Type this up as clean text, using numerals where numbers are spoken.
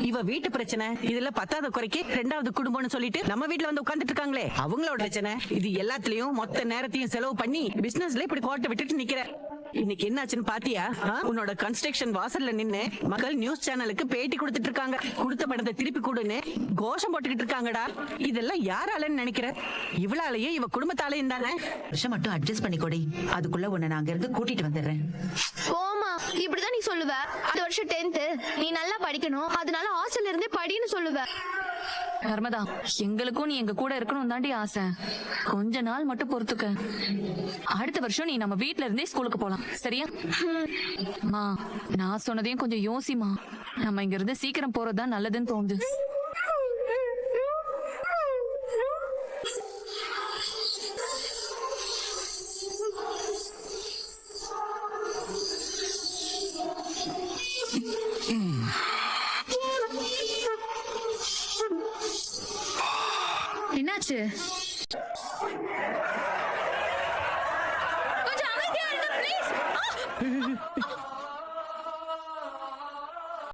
இவ வீட்டு பிரச்சனை இதுல 10வது குறைக்கு 2வது குடும்பம்னு சொல்லிட்டு நம்ம வீட்டுல வந்து உட்கார்ந்துட்டு இருக்காங்களே அவங்களோட பிரச்சனை. இது எல்லாத்துலயும் மொத்த நேரத்தையும் செலவு பண்ணி பிசினஸ்ல இப்படி கோட்டை விட்டுட்டு நிக்கிற. இன்னைக்கு என்னாச்சுன்னு பாத்தியா? உன்னோட கன்ஸ்ட்ரக்ஷன் வாசல்ல நின்னு மக்கள் நியூஸ் சேனலுக்கு பேட்டி கொடுத்துட்டு இருக்காங்க. கொடுத்த பணத்தை திருப்பி கொடுன்னு கோஷம் போட்டுக்கிட்டு இருக்காங்கடா. இதெல்லாம் யாராலன்னு நினைக்கிற? இவளாலேயே இவ குடும்பத்தாலேயும் தானே. வருஷம் மட்டும் அட்ஜஸ்ட் பண்ணி கொடி, அதுக்குள்ள உன்னை நான் அங்க இருந்து கூட்டிட்டு வந்துடுறேன். போமா, இப்படிதான் நீ சொல்லுவ. அடுத்த வருஷம் 10th நீ நல்லா படிக்கணும், அதனால ஹாஸ்டல்ல இருந்தே படின்னு சொல்லுவ. நர்மதா, எங்களுக்கும் நீ எங்க கூட இருக்கணும் தாண்டி ஆசை. கொஞ்ச நாள் மட்டும் பொறுத்துக்க. அடுத்த வருஷம் நீ நம்ம வீட்ல இருந்தே ஸ்கூலுக்கு போலாம், சரியா? மா, நான் சொன்னதையும் கொஞ்சம் யோசிமா. நம்ம இங்க இருந்து சீக்கிரம் போறதுதான் நல்லதுன்னு தோணுது. என்னாச்சு? கொஞ்சம் அமைதியா இருங்க ப்ளீஸ்.